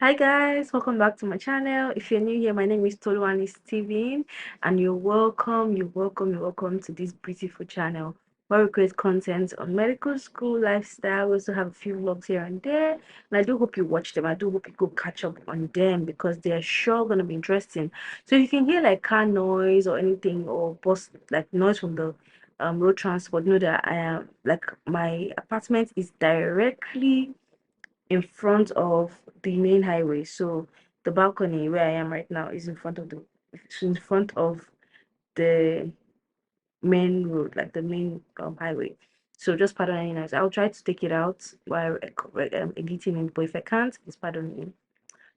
Hi guys, welcome back to my channel. If you're new here, my name is Toluwani Steven, and you're welcome to this beautiful channel where we create content on medical school lifestyle. We also have a few vlogs here and there, and I do hope you watch them. I do hope you go catch up on them because they're sure gonna be interesting. So if you can hear like car noise or anything or bus like noise from the road transport, know that I am like my apartment is directly in front of the main highway. So the balcony where I am right now is in front of the main road, like the main highway. So just pardon any noise. I'll try to take it out while editing it, but if I can't, just pardon me.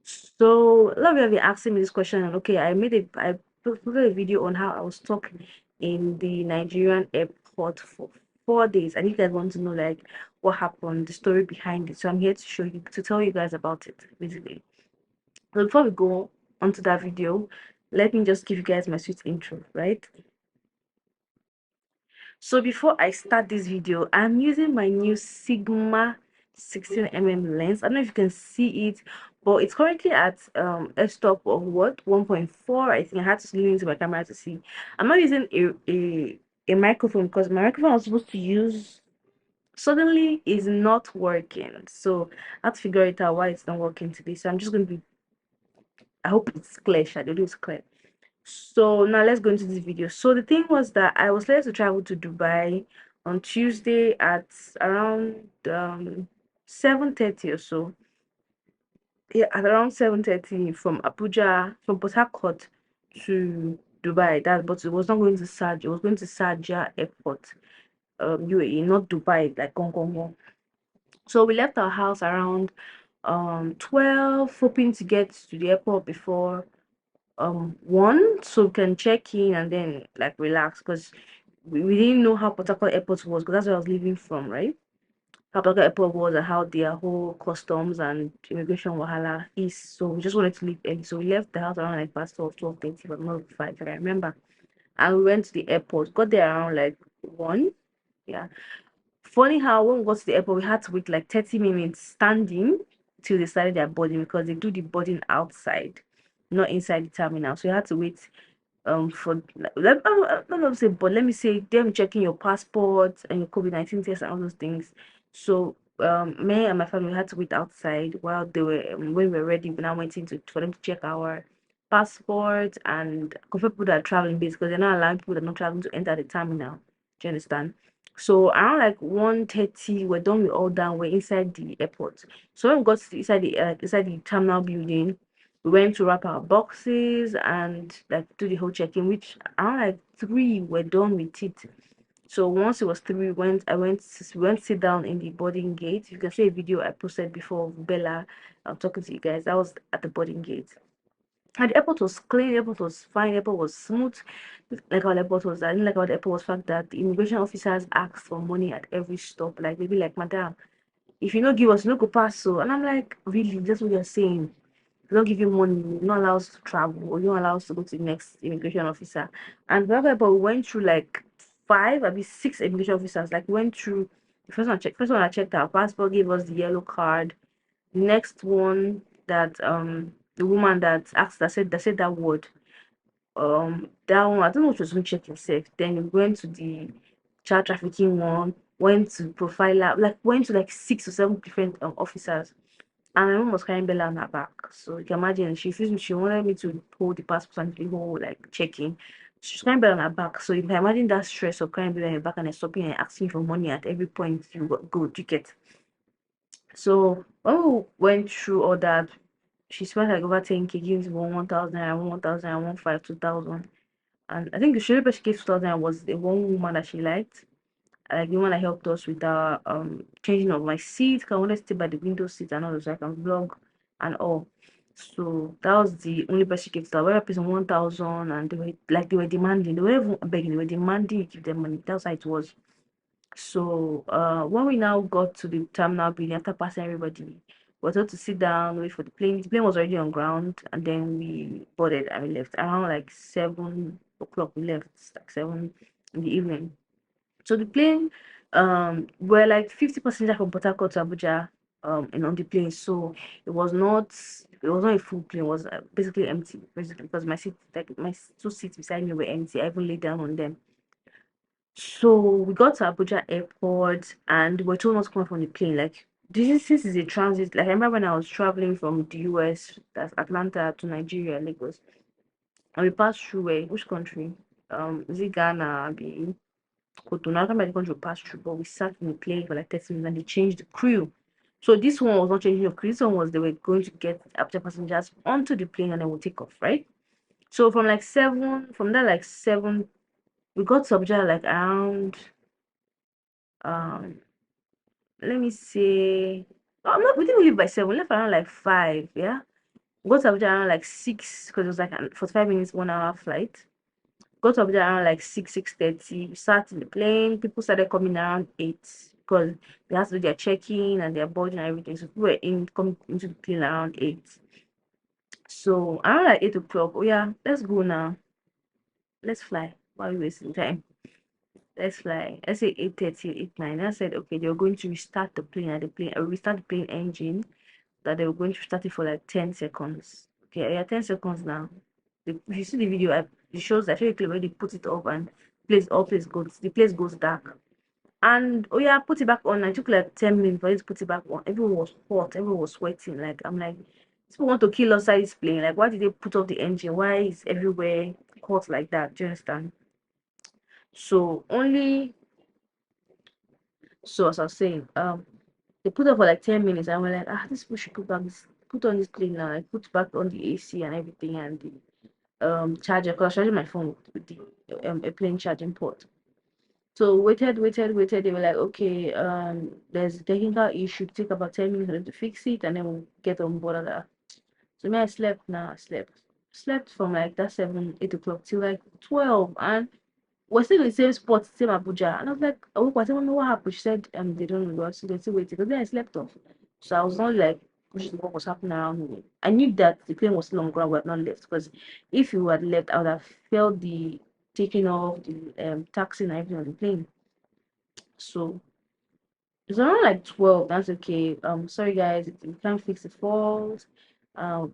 So a lot of you have been asking me this question, and okay, I put a video on how I was stuck in the Nigerian airport for 4 days, and you guys want to know like what happened, the story behind it. So I'm here to show you to tell you guys about it, basically. So before we go onto that video, let me just give you guys my sweet intro, right? So before I start this video, I'm using my new Sigma 16mm lens. I don't know if you can see it, but it's currently at f-stop of what 1.4. I think I had to lean into my camera to see. I'm not using a microphone because my microphone I was supposed to use suddenly is not working. So I have to figure it out why it's not working today. So I'm just gonna be, I hope it's clear. I don't know it's clear. So now let's go into this video. So the thing was that I was slated to travel to Dubai on Tuesday at around 7:30 or so. Yeah, at around 7:30 from Abuja, from Port Harcourt to Dubai. That, but it was not going to Sharjah. It was going to Sharjah Airport, UAE, not Dubai, like Gong Gong Gong. So we left our house around 12, hoping to get to the airport before 1, so we can check in and then like relax because we didn't know how Port Harcourt Airport was, because that's where I was leaving from, right? How Port Harcourt Airport was and how their whole customs and immigration wahala is. So we just wanted to leave early. So we left the house around like past 12:30, but not 5, if I remember. And we went to the airport, got there around like 1. Yeah. Funny how when we got to the airport, we had to wait like 30 minutes standing till they started their boarding, because they do the boarding outside, not inside the terminal. So you had to wait for not say, but let me say them checking your passport and your COVID-19 test and all those things. So me and my family had to wait outside while they were when we were ready. We now went into for them to check our passport and confirm people that are traveling base, because they're not allowing people that are not traveling to enter the terminal. Do you understand? So around like 1:30, we're done with all that. We're inside the airport. So when we got to inside the terminal building, we went to wrap our boxes and like do the whole check-in, which around like 3 we're done with it. So once it was 3, we went to sit down in the boarding gate. You can see a video I posted before of Bella talking to you guys. That was at the boarding gate. And the airport was clean, the airport was fine, the airport was smooth. Like our airport was, I didn't like our airport was fact that the immigration officers asked for money at every stop. Like they be like, Madam, if you don't give us, you no go pass. So, and I'm like, really, that's what you're saying? They don't give you money, you're not allowed to travel, or you're not allowed to go to the next immigration officer. And that, but we went through like 5, maybe 6 immigration officers. Like went through the first one I checked our passport, gave us the yellow card. The next one that the woman that asked that said that word. That one I don't know what was going to check himself. Then we went to the child trafficking one, went to profiler, like went to like 6 or 7 different officers. And my mom was carrying Bella on her back. So you can imagine she refused me. She wanted me to hold the passport and the whole like checking. She's carrying Bella on her back. So you can imagine that stress of carrying Bella on your back and then stopping and asking for money at every point you go to get. So when we went through all that, she spent like over 10K, gives 1,000 and 1,000 and 1,500, 2,000. And I think the only person she gave 2,000 was the one woman that she liked. Like the one that helped us with our changing of my seat, 'cause I wanted to stay by the window seat and all, so I can vlog and all. So that was the only person she gave to. Where person 1,000, and they were demanding, they were even begging, they were demanding you give them money. That's how it was. So when we now got to the terminal building after passing everybody, we were told to sit down, wait for the plane. The plane was already on ground, and then we boarded and we left around like 7 o'clock. We left like 7 in the evening. So the plane, were like 50 passengers from Port Harcourt to Abuja, and on the plane. So it was not It was not a full plane, it was basically empty, basically, because my seat, like my two seats beside me were empty. I even laid down on them. So we got to Abuja airport and we're told not to come from the plane. Like this is a transit. Like I remember when I was traveling from the US, that's Atlanta to Nigeria, Lagos, and we passed through which country? Is it Ghana? Be Cotonou. I can't remember the country we passed through, but we sat in the plane for like 30 minutes and they changed the crew. So this one was not changing the crew. This one was they were going to get Abuja passengers onto the plane and then we'll take off, right? So from like seven, from that like seven, we got to Abuja like around um let me say, oh, no, we didn't leave by 7. We left around like 5. Yeah, we got to Abuja around like 6 because it was like a 45 minutes, 1 hour flight. Got to Abuja around like 6:30. We sat in the plane. People started coming around 8 because they had to do their check-in and their boarding and everything. So we were in coming into the plane around 8. So around like 8 o'clock, oh yeah, let's go now. Let's fly. Why are we wasting time? Let's fly. Let's say 8:30, 8:09. I said, okay, they were going to restart the plane and the plane restart the plane engine, that they were going to start it for like 10 seconds. Okay, yeah, 10 seconds now. If you see the video, it shows that very clear when they put it up and the place goes dark. And oh yeah, put it back on. I took like 10 minutes for it to put it back on. Everyone was hot, everyone was sweating. Like I'm like, people want to kill us inside this plane. Like, why did they put off the engine? Why is everywhere hot like that? Do you understand? So only so as I was saying, they put up for like 10 minutes and we're like, this people should put on this plane now, like put back on the AC and everything and the charger, because I was charging my phone with the airplane charging port. So waited. They were like, okay, there's a technical issue, take about 10 minutes for them to fix it and then we'll get on board of that. So me, I slept now, I slept from like that 7, 8 o'clock till like 12, and we're still in the same spot, same Abuja. And I was like, oh, I don't know what happened. She said, they don't know. So they're still waiting. But then I slept off. So I was not like pushing what was happening around me. I knew that the plane was still on ground, but not left. Because if you had left, I would have felt the taking off, the taxi and everything on the plane. So it's around like 12. That's okay. Sorry guys, we can't fix the fault. The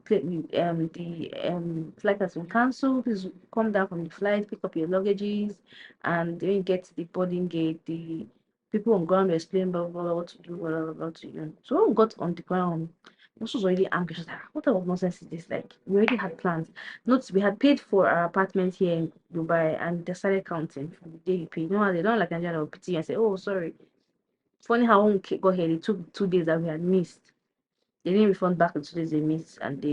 flight has been cancelled. Please come down from the flight, pick up your luggages, and when you get to the boarding gate, the people on ground will explain blah blah blah what to do, blah blah blah to you. So when we got on the ground, this was already angry. She was like, what type of nonsense is this? Like, we already had plans. Note, we had paid for our apartment here in Dubai and they started counting from the day you pay. You know how they don't like Nigeria, they'll pity you and say, oh sorry. Funny how when we got here, it took 2 days that we had missed. They didn't refund back the 2 days they missed, and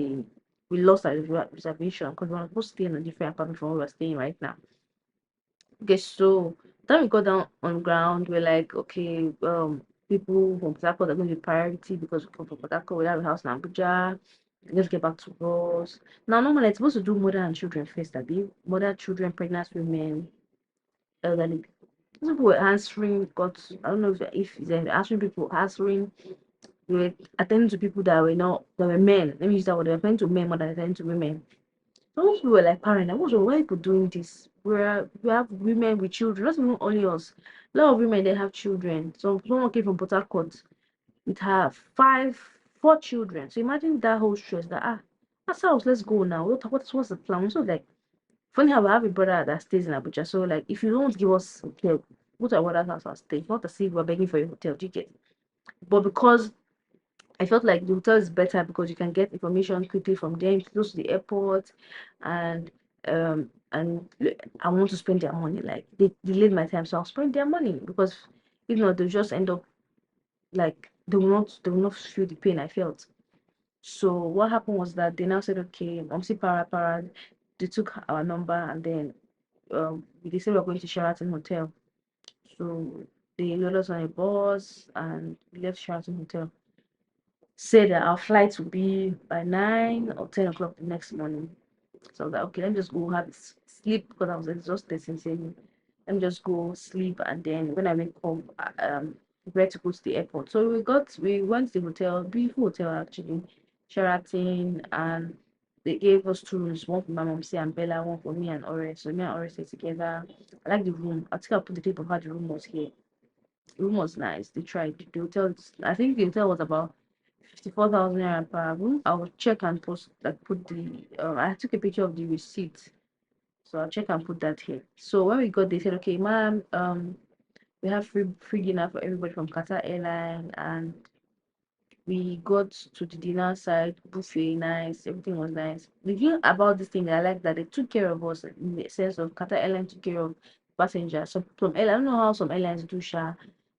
we lost our reservation because we were supposed to stay in a different apartment from where we're staying right now. Okay, so then we got down on ground. We're like, okay, people from Port Harcourt are going to be priority because we come from Port Harcourt. We have a house in Abuja. Let's get back to us. Now, normally, it's supposed to do mother and children first. I believe mother, children, pregnant women, elderly people. Those people were answering. Got I don't know if they're answering people answering. We were attending to people that were men. Let me use that word. They were attending to men more than attending to women. Those people were like parents. Like, what's wrong? Why are people doing this? We have women with children. Not even only us. A lot of women they have children. So someone came from Port Harcourt with her 4 children. So imagine that whole stress. That that's house. Let's go now. What's the plan? So like funny how I have a brother that stays in Abuja. So like if you don't give us hotel, go to our brother's house and stay. Not to see we're begging for your hotel. Do you get? But because I felt like the hotel is better because you can get information quickly from them, close to the airport, and I want to spend their money. Like they delayed my time, so I'll spend their money because if not, they'll just end up like they will not feel the pain I felt. So what happened was that they now said, okay, see para. They took our number and then they said we're going to Sheraton Hotel. So they loaded us on a bus and we left Sheraton Hotel. Said that our flight would be by 9 or 10 o'clock the next morning. So I was like, okay, let me just go have sleep because I was exhausted sincerely. Let me just go sleep and then when I wake home, prepare to go to the airport. So we went to the hotel, beautiful hotel actually, Sheraton, and they gave us 2 rooms, one for my mom, and Bella, one for me and Ore. So me and Ore stayed together. I like the room. I think I'll put the clip of how the room was here. The room was nice. They tried the hotel. I think the hotel was about 54,000 naira per album. I will check and post, like, put the I took a picture of the receipt, so I'll check and put that here. So when we got, they said, okay, ma'am, we have free dinner for everybody from Qatar Airline, and we got to the dinner side, buffet, nice, everything was nice. The thing about this thing, I like that they took care of us in the sense of Qatar Airlines took care of passengers. Some airlines, I don't know how some airlines do, sha.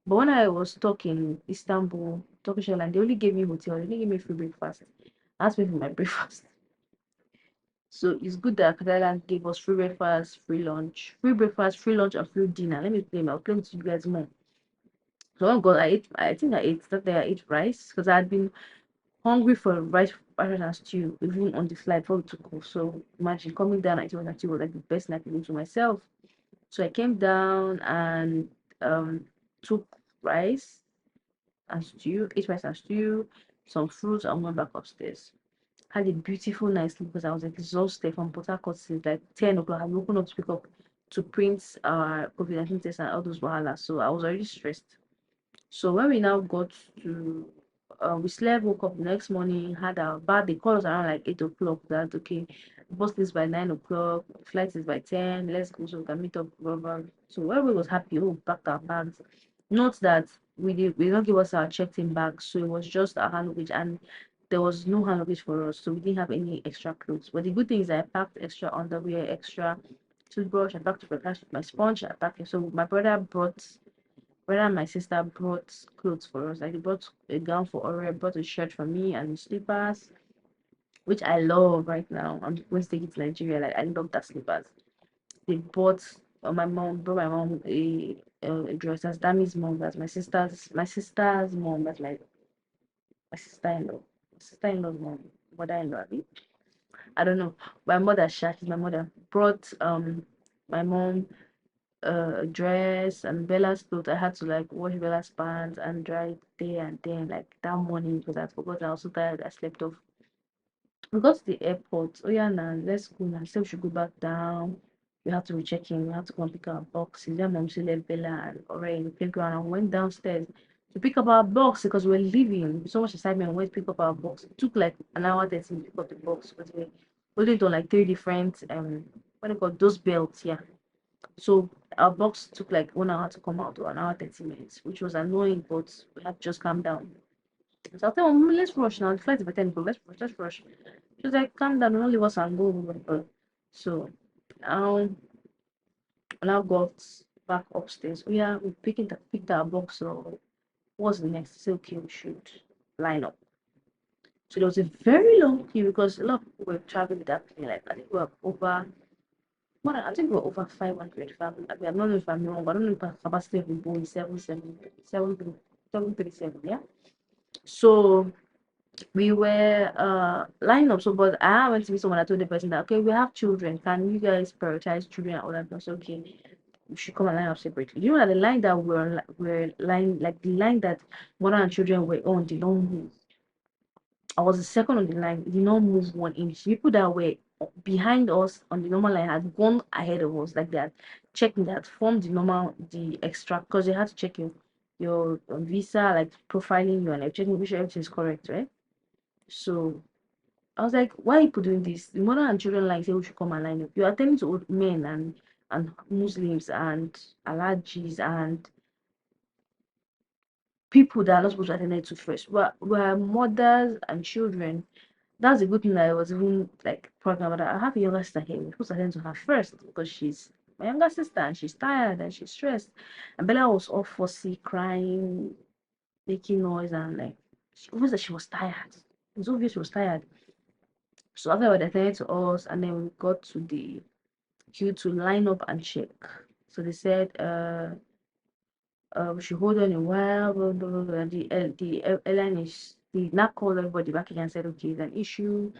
But when I was stuck in Istanbul, Turkish Airlines, they only gave me hotel, they didn't give me free breakfast. I asked me for my breakfast. So it's good that Qatar Airlines gave us free breakfast, free lunch, free breakfast, free lunch, and free dinner. Let me claim, I'll claim to you guys more. So oh God, I think I ate that day. I ate rice because I had been hungry for rice and stew, even on the flight before we took off. So imagine coming down, I was actually was like the best night I do to myself. So I came down and took rice and stew, ate rice and stew, some fruits, and went back upstairs. Had a beautiful night sleep because I was exhausted from Port Harcourt since like 10 o'clock. I woke up to pick up to print our COVID-19 test and all those wahala. So I was already stressed. So when we now got to, we slept, woke up the next morning, had our bath. They called us around like 8 o'clock. That okay, bus is by 9 o'clock, flight is by 10. Let's go so we can meet up. Blah, blah. So everybody was happy. Oh, packed our bags. Not that we don't give us our checked-in bags, so it was just our hand luggage, and there was no hand luggage for us, so we didn't have any extra clothes. But the good thing is I packed extra underwear, extra toothbrush. I packed my sponge. I packed it. So my brother and my sister brought clothes for us. Like they brought a gown for Ore, brought a shirt for me and slippers, which I love right now. I'm going to take it to Nigeria. Like I love that slippers. They bought my mom brought my mom a dress. That's Dami's mom. That's my sister's mom. That's like my sister-in-law. My sister-in-law's mom, mother-in-law. I don't know. My mother, Shaq, is my mother. Brought my mom dress and Bella's clothes. I had to like wash Bella's pants and dry it there and then like that morning because I forgot I was so tired. I slept off. We got to the airport. Oh yeah, now let's go now. So we should go back down. We have to recheck in. We have to go and pick our boxes. Then mom she left Bella and already in the playground and went downstairs to pick up our box because we are leaving. So much excitement. We went to pick up our box. It took like an hour 30 to pick up the box because we holding it on like three different what do you call those belts, yeah. So our box took like 1 hour to come out, or an hour 30 minutes, which was annoying, but we had to just calm down. So I thought, "Mom, let's rush now. The flight is by 10 o'clock. Let's rush. She was like, calm down, don't leave us and go. So um when I got back upstairs, we picked our box. So what's the next? Say okay, we should line up. So there was a very long queue because a lot of people were traveling with that plane. Like I think we were over more than, I think we're over 500 family. I mean, I'm not know if I'm wrong, but I don't know if the capacity of the Boeing 737, yeah. So we were lining up. So but I went to meet someone. I told the person that okay, we have children. Can you guys prioritize children and all that? I said, okay, we should come and line up separately. You know that the line that we're line like the line that mother and children were on, they don't move. I was the second on the line. It did not move 1 inch. People that were behind us on the normal line had gone ahead of us, like that, checking that formed the extra, because they had to check your visa, like profiling you and like checking which everything is correct, right? So I was like, why are people doing this? The mother and children like say we should come and line up. You're attending to old men and Muslims and allergies and people that are not supposed to attend to first. We're mothers and children. That's a good thing that I was even like talking about that. I have a younger sister here. We're supposed to attend to her first because she's my younger sister and she's tired and she's stressed. And Bella was all fussy, crying, making noise, and like she obvious that she was tired. It's obvious she was tired. So after they attended to us and then we got to the queue to line up and check. So they said we should hold on a while, blah, blah, blah, blah. The airline is they now called everybody back again and said, okay, it's an issue.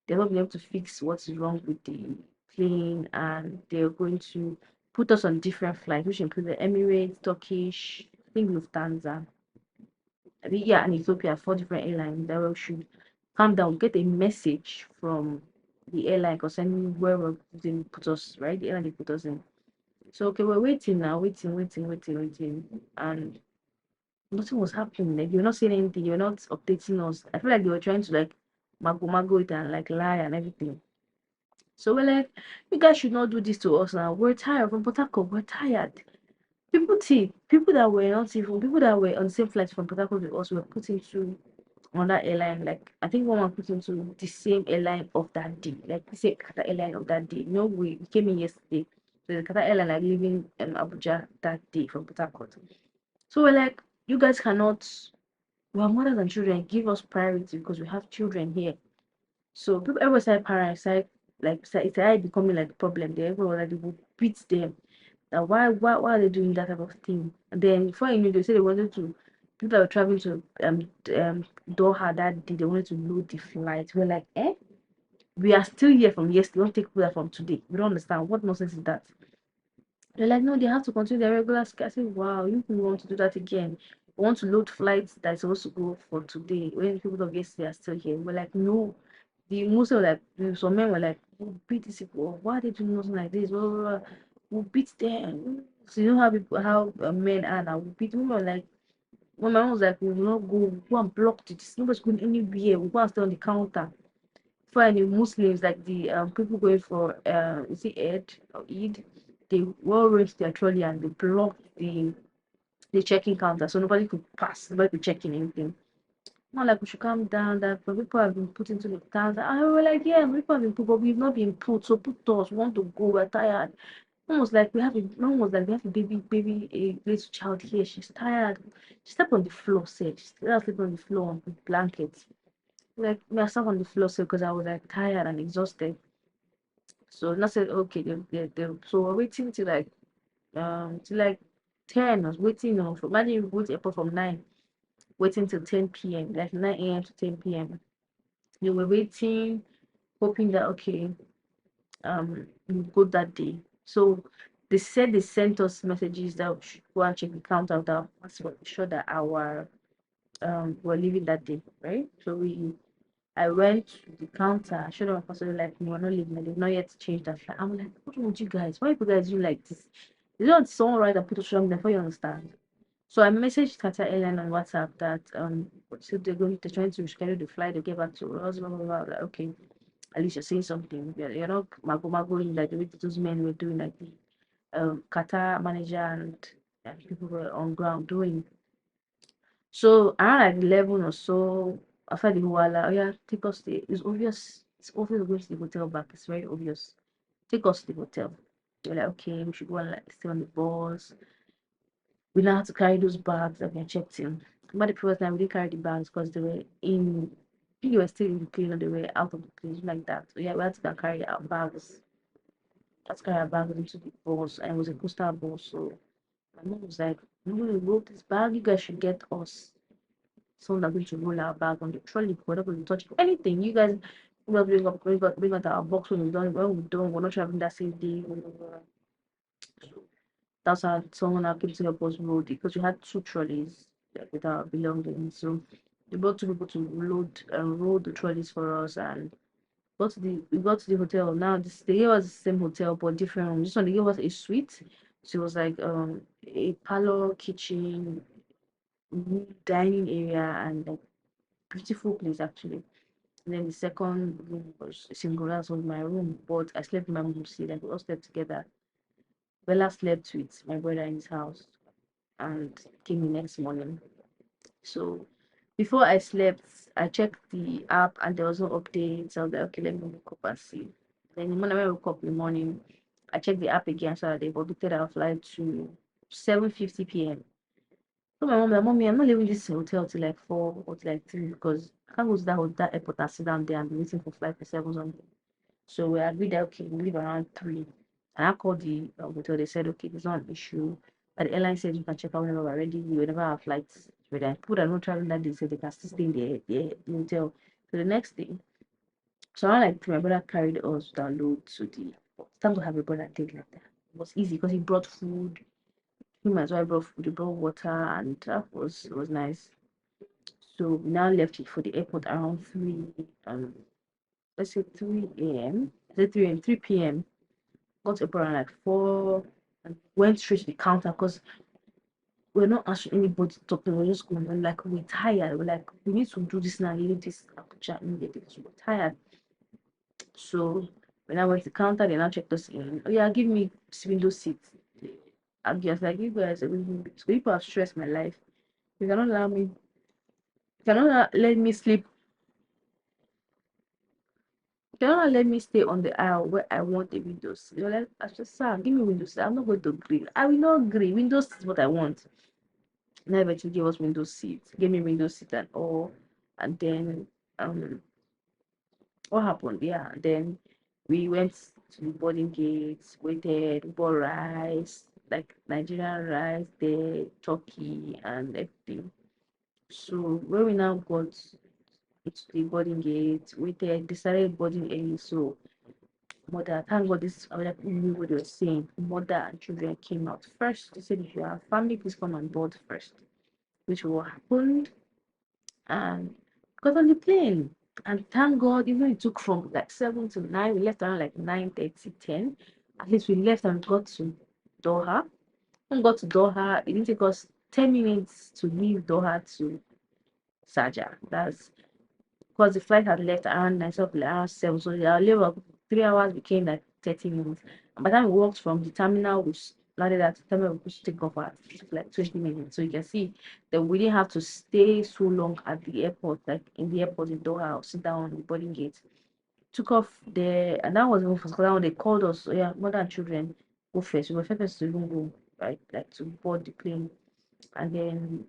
They're not being able to fix what is wrong with the plane, and they're going to put us on different flights, which include the Emirates, Turkish, I think Lufthansa, I think, yeah, and Ethiopia, four different airlines. That we should calm down, get a message from the airline concerning where they put us, right? The airline they put us in. So okay, we're waiting now, waiting, and nothing was happening. Like, you're not saying anything, you're not updating us. I feel like they were trying to like mago it and like lie and everything. So we're like, you guys should not do this to us now. We're tired from Port Harcourt. We're tired. People see people that were not even people that were on the same flight from Port Harcourt with us were put into another airline. Like, I think one was put into the same airline of that day, like the same Qatar airline of that day. You know, we came in yesterday. So the Qatar airline like leaving Abuja that day from Port Harcourt. So we're like, you guys cannot. We are mothers and children. Give us priority because we have children here. So people, everyone started parents started like started becoming like the problem. They everyone like they would beat them. Why are they doing that type of thing? And then before you knew, they said they wanted to people that were traveling to Doha that day. They wanted to load the flight. We're like, eh? We are still here from yesterday. We don't take people from today. We don't understand what nonsense is that. They're like, no, they have to continue their regular schedule. I said, wow, you people want to do that again? We want to load flights that's supposed to go for today when people of yesterday are still here. We're like, no. The most of like some men were like, we'll beat these people. Why are they doing nothing like this? Blah, blah, blah. We'll beat them. So you know how people how men are now. We'll beat them. We were like, when my mom was like, we will not go, we'll go and block it. Nobody's going anywhere. We'll go and stay on the counter. For any Muslims, like the people going for is it Eid or Eid, they will raise their trolley and they block the checking counter, so nobody could pass, nobody could check in anything. Not like we should calm down, that but people have been put into the counter. And we were like, yeah, people have been put, but we've not been put, so put us, we want to go, we're tired. Mom was like, we have a baby, a little child here, she's tired. She slept on the floor, said, she slept on the floor on the blankets. Like, me, I slept on the floor, because I was like tired and exhausted. So I said, okay, so we're waiting till like 10. I was waiting on for imagine you go to airport from 9, waiting till 10 p.m. like 9 a.m. to 10 p.m. You were waiting, hoping that okay, you go that day. So they said they sent us messages that we should go and check the count of that passport, sure that our we're leaving that day, right? So I went to the counter, I showed them my passport, like, no, we're not leaving, they've not yet changed that flight. I'm like, what want you guys? Why you guys do like this? You don't someone right and put a strong before you understand. So I messaged Qatar Airline on WhatsApp that so they're trying to reschedule the flight, they get back to us, blah blah blah. Like, okay, at least you're saying something. You're not mago like the way those men were doing, like the Qatar manager and people were on ground doing. So around like 11 or so, after the Huala, oh yeah, take us to it's obvious. It's obvious we're going to the hotel back. It's very obvious. Take us to the hotel. We're like, okay, we should go and like stay on the bus. We now had to carry those bags that we had checked in. But the previous time we didn't carry the bags because they were in I think they were still in the plane or they were out of the plane, like that. So yeah, we had to go and carry our bags. Let's carry our bags into the bus and it was a coastal bus. So my mom was like, no, we roll this bag, you guys should get us someone that's going to roll our bag on the trolley. We're not going to touch anything. You guys will bring out our box when we're not traveling that same day. So that's how someone that came to help us load it because we had two trolleys like, with our belongings. So they brought two people to load and roll the trolleys for us and we got to the hotel. Now they gave us the same hotel but different rooms. This one they gave us a suite. So it was like a parlor, kitchen, dining area and like beautiful place actually. And then the second room was single, that was my room, but I slept in my mom's seat and we all slept together. Bella slept with my brother in his house and came the next morning. So before I slept, I checked the app and there was no update. So I was like, okay, let me wake up and see. Then the morning when I woke up in the morning, I checked the app again so that they've updated our flight to 7:50 p.m. So my mom, like, mommy, I'm not leaving this hotel till like 4 or till like 3 because I can't go to that airport and sit down there and be waiting for flight for 7 something. So we agreed that okay, we leave around 3. And I called the hotel. They said okay, there's not an issue. But the airline said you can check out whenever we're ready. Whenever our flights ready. And people that are not traveling that day said they can still stay in the hotel. So the next day, so I like my brother carried us download to the. Time to have a brother did like that. It was easy because he brought food. Him as well brought food. He brought water, and that was it was nice. So we now left it for the airport around 3. Let's say 3 a.m. I said 3 a.m. 3 p.m. Got up around like 4 and went straight to the counter because we're not answering anybody talking. We're just going. We're like, we're tired. We're like, we need to do this now. Leave this Abuja immediately because we're tired. So when I went to the counter, they now checked us in. Oh yeah, give me window seat. I guess like you guys are really, so people have stressed my life. You cannot allow me. You cannot let me sleep. You cannot let me stay on the aisle where I want the windows. You're like, I just sir, give me windows. I'm not going to agree. I will not agree. Windows is what I want. Never to give us window seat. Give me window seat and all. And then what happened? Yeah, then we went to the boarding gates, waited, bought rice, like Nigerian rice, there, turkey and everything. So when we now got to the boarding gate, waited, decided boarding early. So mother, thank God this other people knew what they were saying. Mother and children came out first. They said if you have family, please come on board first. Which what happened and got on the plane. And thank God, even it took from like 7 to 9, we left around like 9:30, 10. At least we left and got to Doha. When we got to Doha, it didn't take us 10 minutes to leave Doha to Sharjah. That's because the flight had left around 9, so around 7. So our labor 3 hours became like 30 minutes. And by the time we walked from the terminal, we landed at the terminal, we take off at like 20 minutes. So you can see that we didn't have to stay so long at the airport, like in the airport in Doha, or sit down on the boarding gate. Took off there, and that was even first because they called us. So yeah, mother and children go first. We were first to even go, right, like to board the plane. And then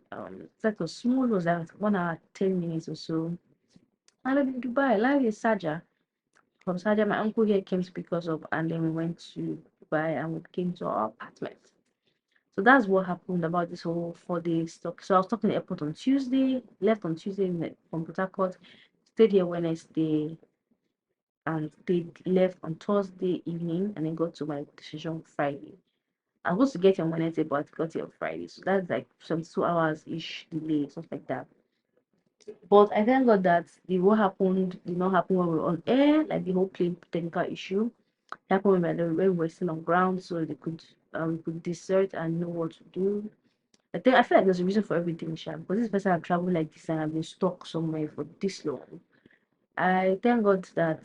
that was small, it was like 1 hour, 10 minutes or so. I lived in Dubai, live in Saja. From Saja, my uncle here came to pick us up, and then we went to Dubai and we came to our apartment. So that's what happened about this whole 4 days talk. So I was talking to the airport on Tuesday, left on Tuesday from Port Harcourt, stayed here Wednesday, and they left on Thursday evening, and then got to my decision Friday. I was supposed to get here on Wednesday, but I got here on Friday. So that's like some 2 hours ish delay, stuff like that. But I thank God that the what happened did not happen when we were on air, like the whole plane technical issue happened when we were still on ground, so they could we could desert and know what to do. I feel like there's a reason for everything, Sha, because this person have traveled like this and I've been stuck somewhere for this long. I thank God that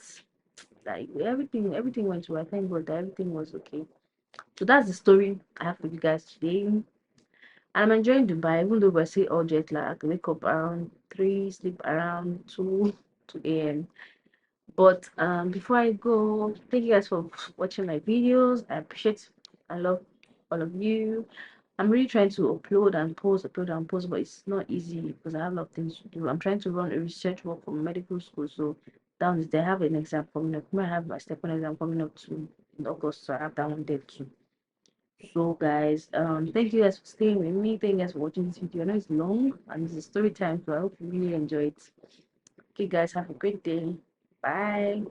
like everything went well. I thank God that everything was okay. So that's the story I have for you guys today. And I'm enjoying Dubai, even though we're still all jet lag. I wake up around 3, sleep around 2 a.m. But before I go, thank you guys for watching my videos. I love all of you. I'm really trying to upload and post, but it's not easy because I have a lot of things to do. I'm trying to run a research work for medical school, so down is they have an exam coming up. I have my step one exam coming up too in August, so I have that one there too. So guys, thank you guys for staying with me. Thank you guys for watching this video. I know it's long and it's a story time, so I hope you really enjoy it. Okay guys, have a great day. Bye.